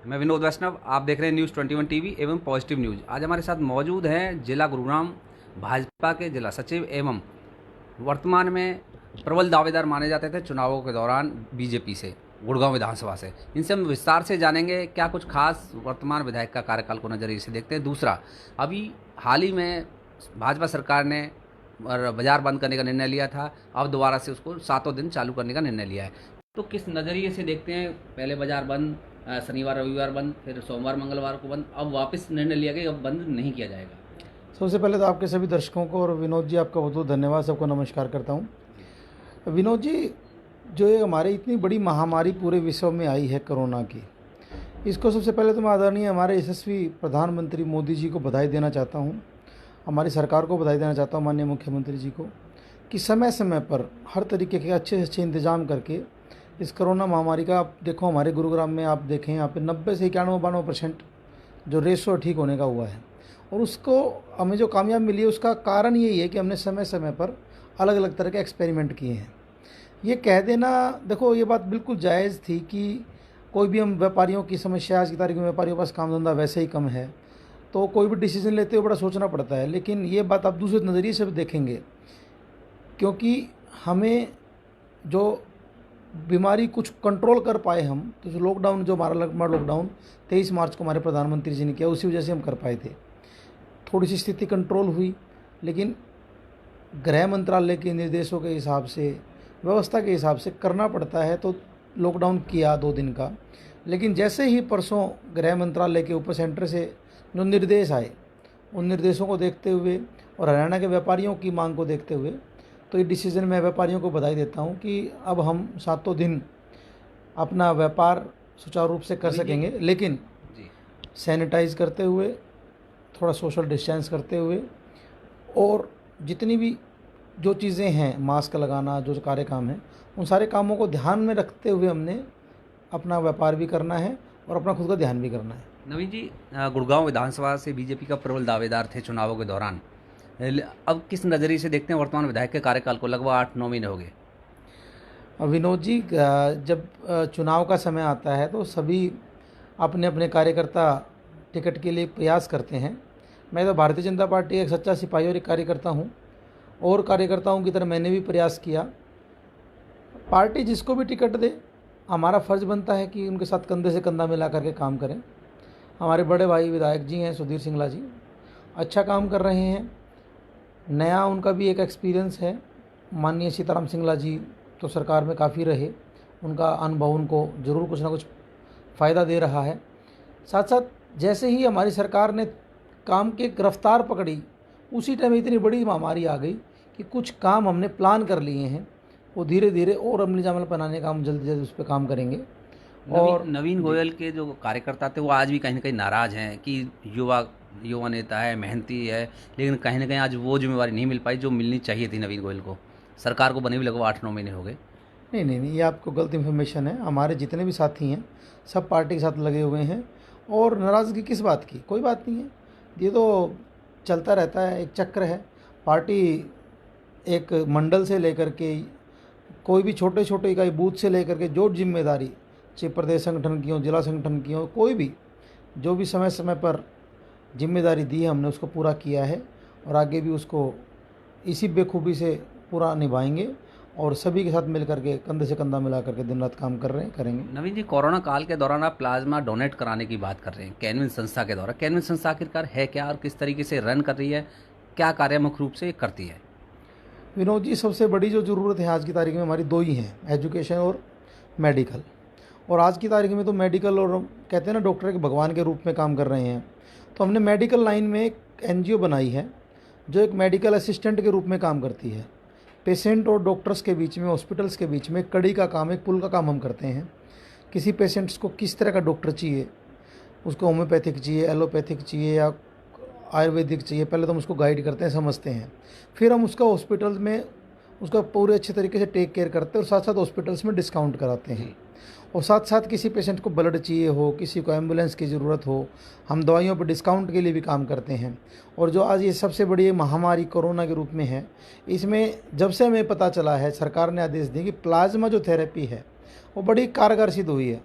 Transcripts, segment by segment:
मैं विनोद वैष्णव, आप देख रहे हैं न्यूज़ 21 टीवी एवं पॉजिटिव न्यूज़। आज हमारे साथ मौजूद हैं जिला गुरुग्राम भाजपा के जिला सचिव एवं वर्तमान में प्रबल दावेदार माने जाते थे चुनावों के दौरान बीजेपी से, गुड़गांव विधानसभा से। इनसे हम विस्तार से जानेंगे क्या कुछ खास वर्तमान विधायक का कार्यकाल को नज़रिए से देखते हैं। दूसरा, अभी हाल ही में भाजपा सरकार ने बाजार बंद करने का निर्णय लिया था, अब दोबारा से उसको 7 दिन चालू करने का निर्णय लिया है। तो किस नज़रिए से देखते हैं? पहले बाजार बंद, शनिवार रविवार बंद, फिर सोमवार मंगलवार को बंद, अब वापस निर्णय लिया गया कि अब बंद नहीं किया जाएगा। सबसे पहले तो आपके सभी दर्शकों को और विनोद जी आपका बहुत बहुत धन्यवाद, सबको नमस्कार करता हूँ। विनोद जी, जो ये हमारी इतनी बड़ी महामारी पूरे विश्व में आई है कोरोना की, इसको सबसे पहले तो मैं आदरणीय हमारे यशस्वी प्रधानमंत्री मोदी जी को बधाई देना चाहता हूँ। हमारी सरकार को बधाई देना चाहता हूँ, माननीय मुख्यमंत्री जी को, कि समय समय पर हर तरीके के अच्छे से अच्छे इंतजाम करके इस कोरोना महामारी का, आप देखो हमारे गुरुग्राम में आप देखें, यहाँ पे 90 से 91-92% जो रेशो ठीक होने का हुआ है। और उसको हमें जो कामयाब मिली है उसका कारण यही है कि हमने समय समय पर अलग अलग तरह के एक्सपेरिमेंट किए हैं। ये कह देना, देखो ये बात बिल्कुल जायज़ थी कि कोई भी हम व्यापारियों की समस्या, आज की तारीख में व्यापारियों के पास काम धंधा वैसे ही कम है, तो कोई भी डिसीजन लेते हुए बड़ा सोचना पड़ता है। लेकिन ये बात आप दूसरे नज़रिए से भी देखेंगे, क्योंकि हमें जो बीमारी कुछ कंट्रोल कर पाए हम, तो जो लॉकडाउन, जो हमारा लॉकडाउन 23 मार्च को हमारे प्रधानमंत्री जी ने किया, उसी वजह से हम कर पाए थे। थोड़ी सी स्थिति कंट्रोल हुई, लेकिन गृह मंत्रालय के निर्देशों के हिसाब से, व्यवस्था के हिसाब से करना पड़ता है, तो लॉकडाउन किया 2 दिन का। लेकिन जैसे ही परसों गृह मंत्रालय के ऊपर सेंटर से जो निर्देश आए, उन निर्देशों को देखते हुए और हरियाणा के व्यापारियों की मांग को देखते हुए, तो ये डिसीज़न मैं व्यापारियों को बधाई देता हूँ कि अब हम 7 दिन अपना व्यापार सुचारू रूप से कर सकेंगे, लेकिन सैनिटाइज करते हुए, थोड़ा सोशल डिस्टेंस करते हुए, और जितनी भी जो चीज़ें हैं, मास्क लगाना, जो कार्य काम है, उन सारे कामों को ध्यान में रखते हुए हमने अपना व्यापार भी करना है और अपना खुद का ध्यान भी करना है। नवीन जी, गुड़गांव विधानसभा से बीजेपी का प्रबल दावेदार थे चुनावों के दौरान। अब किस नज़रिए से देखते हैं वर्तमान विधायक के कार्यकाल को? लगभग 8-9 महीने हो गए। विनोद जी, जब चुनाव का समय आता है तो सभी अपने अपने कार्यकर्ता टिकट के लिए प्रयास करते हैं। मैं तो भारतीय जनता पार्टी एक सच्चा सिपाही और एक कार्यकर्ता हूँ, और कार्यकर्ताओं की तरह मैंने भी प्रयास किया। पार्टी जिसको भी टिकट दे, हमारा फ़र्ज़ बनता है कि उनके साथ कंधे से कंधा मिला करके काम करें। हमारे बड़े भाई विधायक जी हैं, सुधीर सिंगला जी, अच्छा काम कर रहे हैं। नया उनका भी एक एक्सपीरियंस है। माननीय सीताराम सिंगला जी तो सरकार में काफ़ी रहे, उनका अनुभव उनको ज़रूर कुछ ना कुछ फ़ायदा दे रहा है। साथ साथ जैसे ही हमारी सरकार ने काम की रफ्तार पकड़ी, उसी टाइम इतनी बड़ी महामारी आ गई कि कुछ काम हमने प्लान कर लिए हैं, वो धीरे धीरे और अमली जामल बनाने का हम जल्दी जल्दी उस पर काम करेंगे। और नवीन गोयल के जो कार्यकर्ता थे वो आज भी कहीं ना कहीं नाराज़ हैं कि युवा नेता है, मेहनती है, लेकिन कहीं ना कहीं आज वो जिम्मेवारी नहीं मिल पाई जो मिलनी चाहिए थी नवीन गोयल को। सरकार को बने भी लगभग 8-9 महीने हो गए। नहीं नहीं नहीं, ये आपको गलत इन्फॉर्मेशन है। हमारे जितने भी साथी हैं सब पार्टी के साथ लगे हुए हैं, और नाराज़गी किस बात की? कोई बात नहीं है, ये तो चलता रहता है, एक चक्र है। पार्टी एक मंडल से लेकर के कोई भी छोटे छोटे इकाई बूथ से लेकर के जो जिम्मेदारी, चाहे प्रदेश संगठन की हो, जिला संगठन की हो, कोई भी जो भी समय समय पर जिम्मेदारी दी है हमने उसको पूरा किया है, और आगे भी उसको इसी बेखूबी से पूरा निभाएंगे, और सभी के साथ मिल करके कंधे से कंधा मिला करके दिन रात काम कर रहे हैं, करेंगे। नवीन जी, कोरोना काल के दौरान आप प्लाज्मा डोनेट कराने की बात कर रहे हैं कैनविन संस्था के द्वारा। कैनविन संस्था आखिरकार है क्या और किस तरीके से रन कर रही है? क्या कार्य मुख्य रूप से करती है? विनोद जी, सबसे बड़ी जो ज़रूरत है आज की तारीख में हमारी 2 ही हैं, एजुकेशन और मेडिकल। और आज की तारीख में तो मेडिकल, और कहते हैं ना डॉक्टर के भगवान के रूप में काम कर रहे हैं। तो हमने मेडिकल लाइन में एक एनजीओ बनाई है जो एक मेडिकल असिस्टेंट के रूप में काम करती है। पेशेंट और डॉक्टर्स के बीच में, हॉस्पिटल्स के बीच में एक कड़ी का काम, एक पुल का काम हम करते हैं। किसी पेशेंट्स को किस तरह का डॉक्टर चाहिए, उसको होम्योपैथिक चाहिए, एलोपैथिक चाहिए या आयुर्वेदिक चाहिए, पहले तो हम उसको गाइड करते हैं, समझते हैं, फिर हम उसका हॉस्पिटल में उसका पूरे अच्छे तरीके से टेक केयर करते हैं, और साथ साथ हॉस्पिटल्स में डिस्काउंट कराते हैं। और साथ साथ किसी पेशेंट को ब्लड चाहिए हो, किसी को एम्बुलेंस की ज़रूरत हो, हम दवाइयों पर डिस्काउंट के लिए भी काम करते हैं। और जो आज ये सबसे बड़ी महामारी कोरोना के रूप में है, इसमें जब से हमें पता चला है, सरकार ने आदेश दिए कि प्लाज्मा जो थेरेपी है वो बड़ी कारगर सिद्ध हुई है।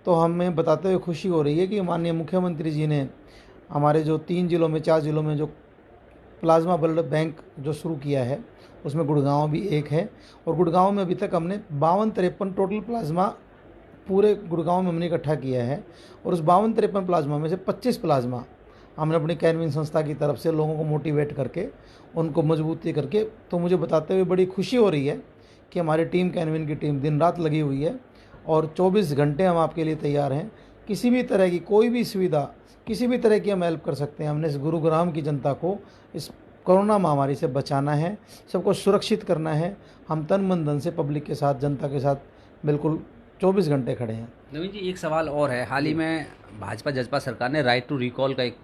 तो हमें बताते हुए खुशी हो रही है कि माननीय मुख्यमंत्री जी ने हमारे जो 3 जिलों में 4 जिलों में जो प्लाज्मा ब्लड बैंक जो शुरू किया है उसमें गुड़गांव भी एक है, और गुड़गांव में अभी तक हमने 52-53 टोटल प्लाज्मा पूरे गुड़गांव में हमने इकट्ठा किया है, और उस 52-53 प्लाज्मा में से 25 प्लाज्मा हमने अपनी कैनविन संस्था की तरफ से लोगों को मोटिवेट करके उनको मजबूती करके, तो मुझे बताते हुए बड़ी खुशी हो रही है कि हमारी टीम कैनविन की टीम दिन रात लगी हुई है और 24 घंटे हम आपके लिए तैयार हैं। किसी भी तरह की कोई भी सुविधा, किसी भी तरह की हम हेल्प कर सकते हैं। हमने इस गुरुग्राम की जनता को इस कोरोना महामारी से बचाना है, सबको सुरक्षित करना है। हम तन मन धन से पब्लिक के साथ, जनता के साथ बिल्कुल 24 घंटे खड़े हैं। नवीन जी, एक सवाल और है। हाल ही में भाजपा जजपा सरकार ने राइट टू रिकॉल का एक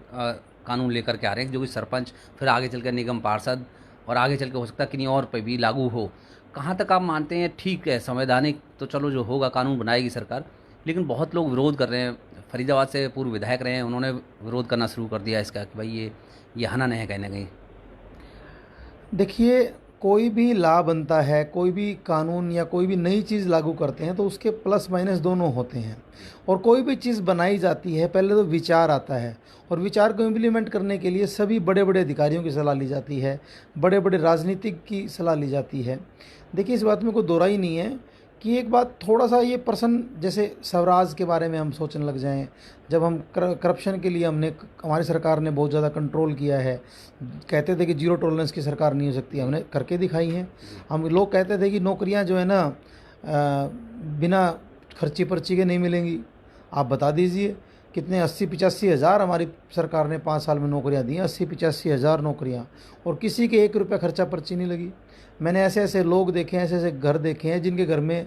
कानून लेकर के आ रहे हैं, जो कि सरपंच, फिर आगे चल कर निगम पार्षद और आगे चल के हो सकता है किन्हीं और पे भी लागू हो। कहाँ तक आप मानते हैं ठीक है, संवैधानिक तो चलो जो होगा कानून बनाएगी सरकार, लेकिन बहुत लोग विरोध कर रहे हैं। फरीदाबाद से पूर्व विधायक रहे हैं, उन्होंने विरोध करना शुरू कर दिया इसका कि भाई ये हनन है कहीं ना कहीं। देखिए, कोई भी लॉ बनता है, कोई भी कानून या कोई भी नई चीज़ लागू करते हैं तो उसके प्लस माइनस दोनों होते हैं। और कोई भी चीज़ बनाई जाती है पहले तो विचार आता है, और विचार को इम्प्लीमेंट करने के लिए सभी बड़े बड़े अधिकारियों की सलाह ली जाती है, बड़े बड़े राजनीतिक की सलाह ली जाती है। देखिए, इस बात में कोई दो राय नहीं है कि एक बात थोड़ा सा ये पर्सन, जैसे स्वराज के बारे में हम सोचने लग जाएं, जब हम करप्शन के लिए हमारी सरकार ने बहुत ज़्यादा कंट्रोल किया है। कहते थे कि जीरो टॉलरेंस की सरकार नहीं हो सकती, हमने करके दिखाई है। हम लोग कहते थे कि नौकरियां जो है ना बिना खर्ची पर्ची के नहीं मिलेंगी। आप बता दीजिए कितने 80-85 हज़ार हमारी सरकार ने 5 साल में नौकरियां दी हैं, 80-85 हज़ार नौकरियां, और किसी के 1 रुपया खर्चा पर्ची नहीं लगी। मैंने ऐसे ऐसे लोग देखे हैं, ऐसे ऐसे घर देखे हैं जिनके घर में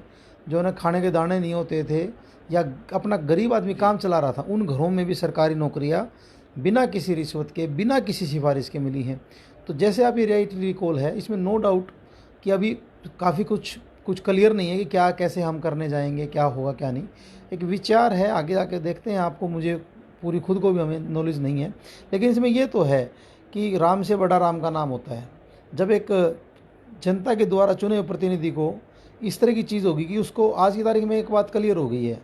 जो है ना खाने के दाने नहीं होते थे, या अपना गरीब आदमी काम चला रहा था, उन घरों में भी सरकारी नौकरियां बिना किसी रिश्वत के, बिना किसी सिफारिश के मिली हैं। तो जैसे आप ये राइट रिकॉल है, इसमें नो डाउट कि अभी काफ़ी कुछ क्लियर नहीं है कि क्या कैसे हम करने जाएंगे, क्या होगा क्या नहीं। एक विचार है, आगे जाके देखते हैं। आपको, मुझे पूरी खुद को भी हमें नॉलेज नहीं है, लेकिन इसमें ये तो है कि राम से बड़ा राम का नाम होता है। जब एक जनता के द्वारा चुने हुए प्रतिनिधि को इस तरह की चीज़ होगी कि उसको, आज की तारीख में एक बात क्लियर हो गई है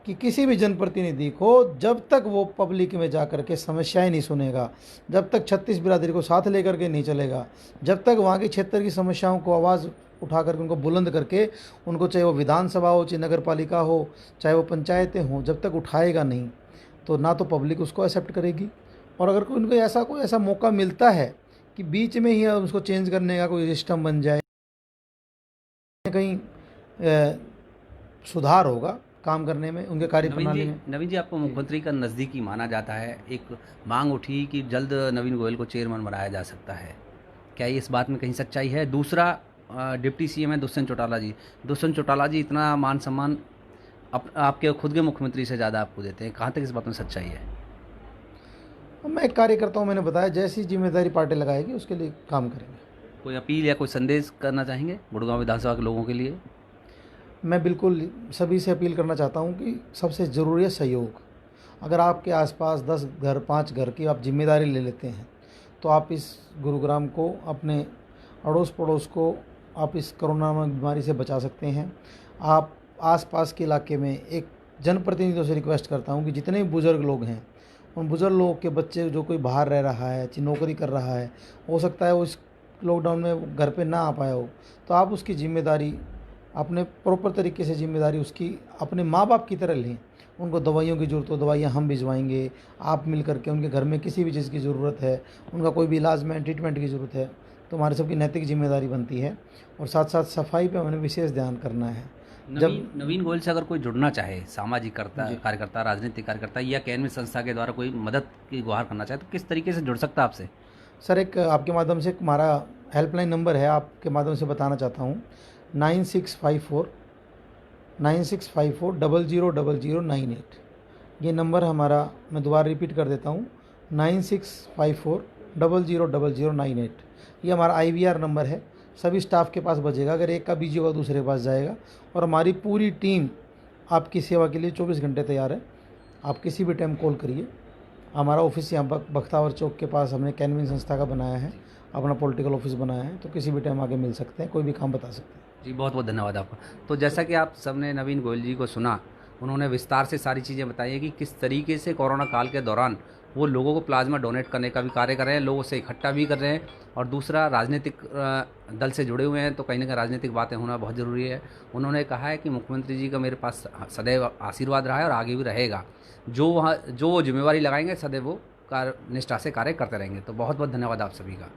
कि किसी भी जनप्रतिनिधि को जब तक वो पब्लिक में जा कर के समस्याएं नहीं सुनेगा, जब तक 36 बिरादरी को साथ लेकर के नहीं चलेगा, जब तक वहाँ के क्षेत्र की समस्याओं को आवाज़ उठा करके उनको बुलंद करके उनको, चाहे वो विधानसभा हो, चाहे नगर पालिका हो, चाहे वो पंचायतें हों, जब तक उठाएगा नहीं तो ना तो पब्लिक उसको एक्सेप्ट करेगी। और अगर कोई ऐसा मौका मिलता है कि बीच में ही उसको चेंज करने का कोई सिस्टम बन जाए, कहीं सुधार होगा काम करने में, उनके कार्यप्रणाली में। नवीन जी, आपको मुख्यमंत्री का नज़दीकी माना जाता है। एक मांग उठी कि जल्द नवीन गोयल को चेयरमैन बनाया जा सकता है, क्या ये इस बात में कहीं सच्चाई है? दूसरा, डिप्टी सीएम है दुष्यंत चौटाला जी इतना मान सम्मान आपके खुद के मुख्यमंत्री से ज़्यादा आपको देते हैं, कहाँ तक इस बात में सच्चाई है? मैं एक कार्यकर्ता हूँ, मैंने बताया जैसी जिम्मेदारी पार्टी लगाएगी उसके लिए काम करेंगे। कोई अपील या कोई संदेश करना चाहेंगे गुड़गांव विधानसभा के लोगों के लिए? मैं बिल्कुल सभी से अपील करना चाहता हूँ कि सबसे ज़रूरी है सहयोग। अगर आपके आसपास 10 घर 5 घर की आप जिम्मेदारी ले लेते हैं तो आप इस गुरुग्राम को, अपने अड़ोस पड़ोस को आप इस कोरोना बीमारी से बचा सकते हैं। आप आसपास के इलाके में, एक जनप्रतिनिधियों से रिक्वेस्ट करता हूँ कि जितने भी बुज़ुर्ग लोग हैं, उन बुज़ुर्ग लोगों के बच्चे जो कोई बाहर रह रहा है, नौकरी कर रहा है, हो सकता है वो इस लॉकडाउन में घर पे ना आ पाया हो, तो आप उसकी जिम्मेदारी अपने प्रॉपर तरीके से जिम्मेदारी उसकी अपने माँ बाप की तरह लें। उनको दवाइयों की ज़रूरत हो, दवाइयाँ हम भिजवाएंगे। आप मिल करके उनके घर में किसी भी चीज़ की ज़रूरत है, उनका कोई भी इलाज में ट्रीटमेंट की ज़रूरत है, तो हमारे सबकी नैतिक जिम्मेदारी बनती है। और साथ साथ सफाई पे हमें विशेष ध्यान करना है। जब नवीन गोयल से अगर कोई जुड़ना चाहे, सामाजिक कार्यकर्ता, राजनीतिक कार्यकर्ता, या कैनविन संस्था के द्वारा कोई मदद की गुहार करना चाहे, तो किस तरीके से जुड़ सकता है आपसे? सर, एक आपके माध्यम से हमारा हेल्पलाइन नंबर है, आपके माध्यम से बताना चाहता हूँ, 9654 000098। ये नंबर हमारा, मैं दोबारा रिपीट कर देता हूँ, 9654 000098। ये हमारा IVR नंबर है, सभी स्टाफ के पास बजेगा। अगर एक का बिजी होगा दूसरे के पास जाएगा। और हमारी पूरी टीम आपकी सेवा के लिए 24 घंटे तैयार है। आप किसी भी टाइम कॉल करिए। हमारा ऑफिस यहाँ बख्तावर चौक के पास हमने कैनविन संस्था का बनाया है, अपना पॉलिटिकल ऑफिस बनाया है, तो किसी भी टाइम आगे मिल सकते हैं, कोई भी काम बता सकते हैं। जी, बहुत बहुत धन्यवाद आपका। तो जैसा कि आप सबने नवीन गोयल जी को सुना, उन्होंने विस्तार से सारी चीज़ें बताई हैं कि किस तरीके से कोरोना काल के दौरान वो लोगों को प्लाज्मा डोनेट करने का भी कार्य कर रहे हैं, लोगों से इकट्ठा भी कर रहे हैं, और दूसरा राजनीतिक दल से जुड़े हुए हैं, तो कहीं ना कहीं राजनीतिक बातें होना बहुत ज़रूरी है। उन्होंने कहा है कि मुख्यमंत्री जी का मेरे पास सदैव आशीर्वाद रहा है और आगे भी रहेगा। जो वो जिम्मेवारी लगाएंगे सदैव वो निष्ठा से कार्य करते रहेंगे। तो बहुत बहुत धन्यवाद आप सभी का।